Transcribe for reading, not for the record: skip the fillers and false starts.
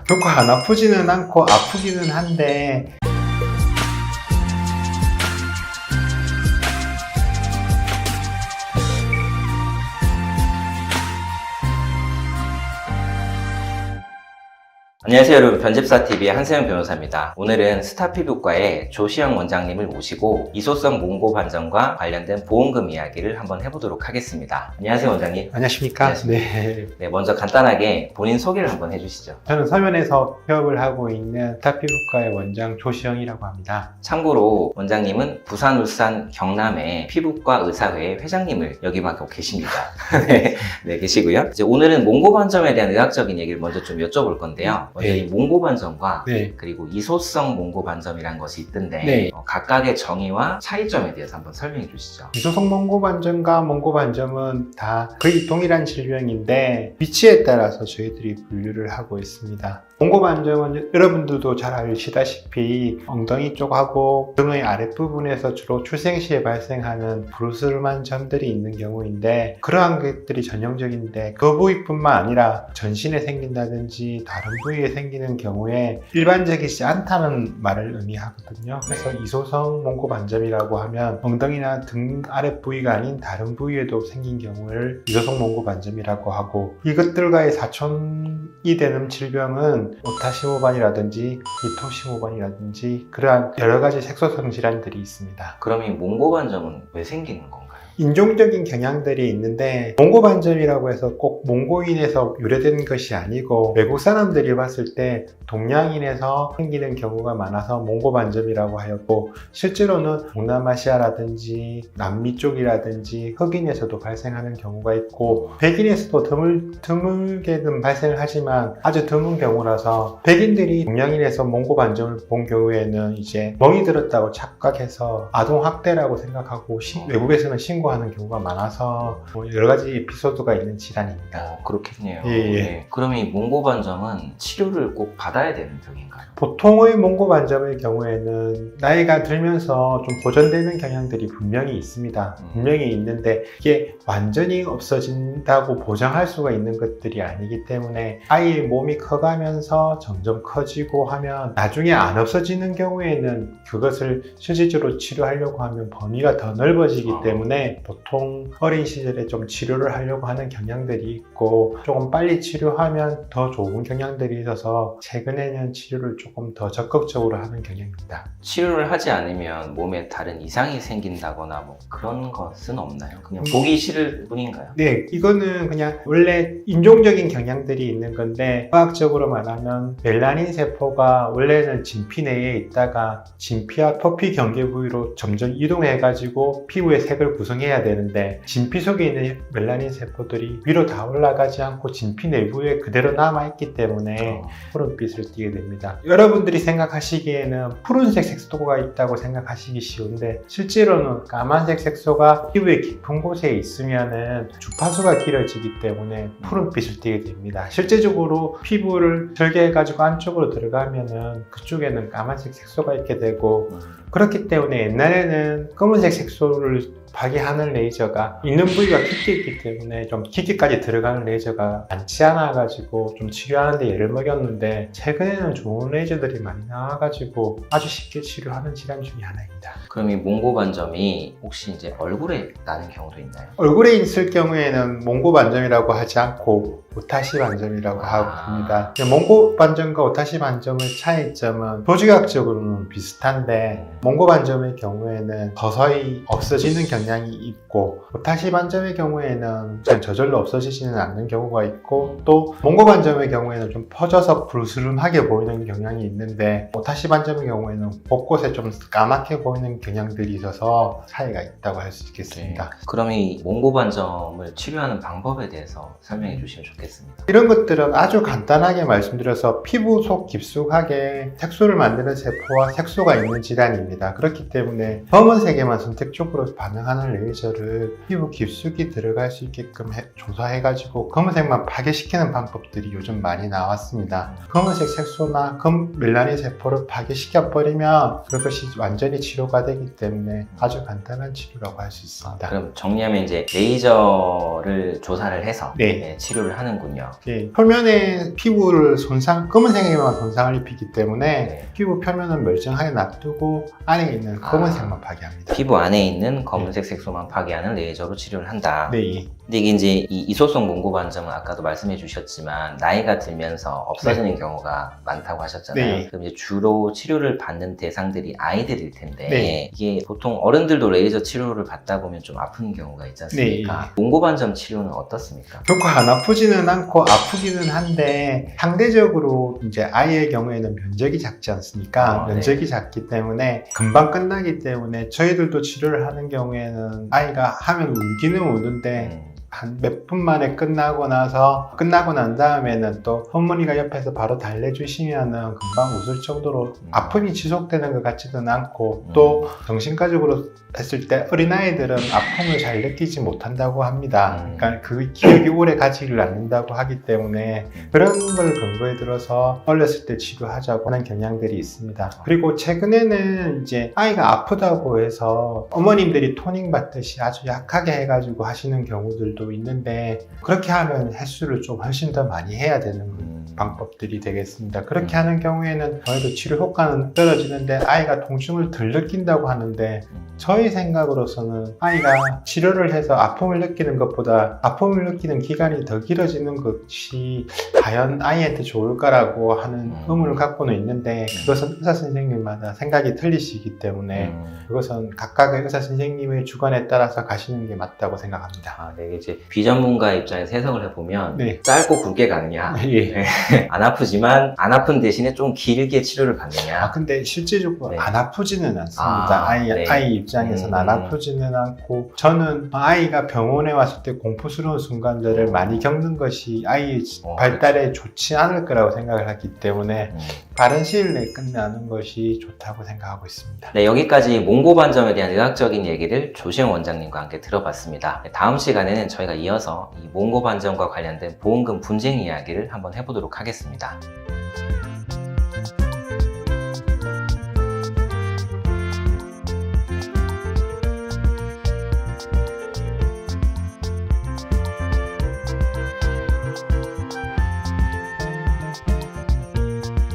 결코 안 아프지는 않고 아프기는 한데 안녕하세요 여러분, 변집사TV의 한세영 변호사입니다. 오늘은 스타피부과의 조시영 원장님을 모시고 이소성 몽고 반점과 관련된 보험금 이야기를 한번 해보도록 하겠습니다. 안녕하세요 원장님. 안녕하십니까? 안녕하십니까? 네, 먼저 간단하게 본인 소개를 한번 해주시죠. 저는 서면에서 협업을 하고 있는 스타피부과의 원장 조시영이라고 합니다. 참고로 원장님은 부산, 울산, 경남의 피부과 의사회 회장님을 역임하고 계십니다. 네, 계시고요. 이제 오늘은 몽고 반점에 대한 의학적인 얘기를 먼저 좀 여쭤볼 건데요. 먼저 이 몽고 반점과 그리고 이소성 몽고 반점이라는 것이 있던데 각각의 정의와 차이점에 대해서 한번 설명해 주시죠. 이소성 몽고 반점과 몽고 반점은 다 거의 동일한 질병인데 위치에 따라서 저희들이 분류를 하고 있습니다. 몽고 반점은 여러분들도 잘 아시다시피 엉덩이 쪽하고 등의 아랫부분에서 주로 출생 시에 발생하는 부르스름한 점들이 있는 경우인데, 그러한 것들이 전형적인데 그 부위뿐만 아니라 전신에 생긴다든지 다른 부위에 생기는 경우에 일반적이지 않다는 말을 의미하거든요. 그래서 이소성 몽고 반점이라고 하면 엉덩이나 등 아랫부위가 아닌 다른 부위에도 생긴 경우를 이소성 몽고 반점이라고 하고, 이것들과의 사촌이 되는 질병은 오타시모반이라든지 이토시모반이라든지 그러한 여러 가지 색소성 질환들이 있습니다. 그럼 이 몽고 반점은 왜 생기는 건가요? 인종적인 경향들이 있는데, 몽고 반점이라고 해서 꼭 몽고인에서 유래된 것이 아니고 외국 사람들이 봤을 때 동양인에서 생기는 경우가 많아서 몽고 반점이라고 하였고, 실제로는 동남아시아라든지 남미 쪽이라든지 흑인에서도 발생하는 경우가 있고 백인에서도 드물게는 발생을 하지만 아주 드문 경우라서 백인들이 동양인에서 몽고 반점을 본 경우에는 이제 멍이 들었다고 착각해서 아동학대라고 생각하고 외국에서는 신고하는 경우가 많아서 여러 가지 에피소드가 있는 질환입니다. 그렇겠네요. 예. 네. 그럼 이 몽고 반점은 치료를 꼭 받아야 되는 병인가요? 보통의 몽고 반점의 경우에는 나이가 들면서 좀 보존되는 경향들이 분명히 있습니다. 분명히 있는데 이게 완전히 없어진다고 보장할 수가 있는 것들이 아니기 때문에 아이의 몸이 커가면서 점점 커지고 하면 나중에 안 없어지는 경우에는 그것을 실질적으로 치료하려고 하면 범위가 더 넓어지기 때문에 보통 어린 시절에 좀 치료를 하려고 하는 경향들이 있고, 조금 빨리 치료하면 더 좋은 경향들이 있어서 최근에는 치료를 조금 더 적극적으로 하는 경향입니다. 치료를 하지 않으면 몸에 다른 이상이 생긴다거나 뭐 그런 것은 없나요? 그냥 보기 싫을 뿐인가요? 네, 이거는 그냥 원래 인종적인 경향들이 있는 건데, 과학적으로 말하면 멜라닌 세포가 원래는 진피 내에 있다가 진피와 표피 경계 부위로 점점 이동해가지고 피부의 색을 구성해야 되는데, 진피 속에 있는 멜라닌 세포들이 위로 다 올라가지 않고 진피 내부에 그대로 남아있기 때문에 푸른빛을 띠게 됩니다. 여러분들이 생각하시기에는 푸른색 색소가 있다고 생각하시기 쉬운데, 실제로는 까만색 색소가 피부의 깊은 곳에 있으면은 주파수가 길어지기 때문에 푸른빛을 띠게 됩니다. 실제적으로 피부를 절개해가지고 안쪽으로 들어가면은 그쪽에는 까만색 색소가 있게 되고, 그렇기 때문에 옛날에는 검은색 색소를 파괴하는 레이저가 있는 부위가 깊게 있기 때문에 좀 깊게까지 들어가는 레이저가 많지 않아가지고 좀 치료하는데 예를 먹였는데, 최근에는 좋은 레이저들이 많이 나와가지고 아주 쉽게 치료하는 질환 중에 하나입니다. 그럼 이 몽고 반점이 혹시 이제 얼굴에 나는 경우도 있나요? 얼굴에 있을 경우에는 몽고 반점이라고 하지 않고 오타시 반점이라고 하고 합니다. 몽고 반점과 오타시 반점의 차이점은 조직학적으로는 비슷한데, 몽고 반점의 경우에는 서서히 없어지는 경향이 있고, 오타시 반점의 경우에는 저절로 없어지지는 않는 경우가 있고, 또 몽고 반점의 경우에는 좀 퍼져서 부스름하게 보이는 경향이 있는데, 오타시 반점의 경우에는 곳곳에 좀 까맣게 보이는 경향들이 있어서 차이가 있다고 할 수 있겠습니다. 그럼 이 몽고 반점을 치료하는 방법에 대해서 설명해 주시면 좋겠습니다. 이런 것들은 아주 간단하게 말씀드려서 피부 속 깊숙하게 색소를 만드는 세포와 색소가 있는 질환입니다. 그렇기 때문에 검은색에만 선택적으로 반응하는 발생하는 레이저를 피부 깊숙이 들어갈 수 있게끔 조사해가지고 검은색만 파괴시키는 방법들이 요즘 많이 나왔습니다. 검은색 색소나 멜라닌 세포를 파괴시켜버리면 그것이 완전히 치료가 되기 때문에 아주 간단한 치료라고 할 수 있습니다. 그럼 정리하면 이제 레이저를 조사를 해서 네. 치료를 하는군요. 예, 표면에 피부를 검은색에만 손상을 입히기 때문에 네. 피부 표면은 멀쩡하게 놔두고 안에 있는 검은색만 파괴합니다. 피부 안에 있는 검은색 색소만 파괴하는 레이저로 치료를 한다. 네. 근데 이게 이제 이 이소성 몽고 반점은 아까도 말씀해 주셨지만 나이가 들면서 없어지는 경우가 많다고 하셨잖아요. 네. 그럼 이제 주로 치료를 받는 대상들이 아이들일 텐데 네. 이게 보통 어른들도 레이저 치료를 받다 보면 좀 아픈 경우가 있지 않습니까? 몽고 반점 치료는 어떻습니까? 결코 안 아프지는 않고 아프기는 한데 상대적으로 이제 아이의 경우에는 면적이 작지 않습니까? 네. 면적이 작기 때문에 금방 끝나기 때문에 저희들도 치료를 하는 경우에는 아이가 하면 울기는 우는데 한 몇 분 만에 끝나고 난 다음에는 또 어머니가 옆에서 바로 달래주시면은 금방 웃을 정도로 아픔이 지속되는 것 같지는 않고 또 정신과적으로 했을 때 어린아이들은 아픔을 잘 느끼지 못한다고 합니다. 그러니까 그 기억이 오래 가지를 않는다고 하기 때문에 그런 걸 근거에 들어서 어렸을 때 치료하자고 하는 경향들이 있습니다. 그리고 최근에는 이제 아이가 아프다고 해서 어머님들이 토닝 받듯이 아주 약하게 해가지고 하시는 경우들도 있는데 그렇게 하면 횟수를 좀 훨씬 더 많이 해야 되는 방법들이 되겠습니다. 그렇게 하는 경우에는 저희도 치료 효과는 떨어지는데 아이가 통증을 덜 느낀다고 하는데 저희 생각으로서는 아이가 치료를 해서 아픔을 느끼는 것보다 아픔을 느끼는 기간이 더 길어지는 것이 과연 아이한테 좋을까라고 하는 의문을 갖고는 있는데 그것은 의사 선생님마다 생각이 틀리시기 때문에 그것은 각각의 의사 선생님의 주관에 따라서 가시는 게 맞다고 생각합니다. 네, 이제 비전문가 입장에서 해석을 해보면 네. 짧고 굵게 가느냐 예. 안 아프지만 안 아픈 대신에 좀 길게 치료를 받느냐. 근데 실제적으로 네. 안 아프지는 않습니다. 네. 아이 입장에서는 안 아프지는 않고 저는 아이가 병원에 왔을 때 공포스러운 순간들을 많이 겪는 것이 아이의 발달에 좋지 않을 거라고 생각을 하기 때문에 빠른 시일 내에 끝나는 것이 좋다고 생각하고 있습니다. 네, 여기까지 몽고 반점에 대한 의학적인 얘기를 조시영 원장님과 함께 들어봤습니다. 다음 시간에는 저희가 이어서 이 몽고 반점과 관련된 보험금 분쟁 이야기를 한번 해보도록 하겠습니다.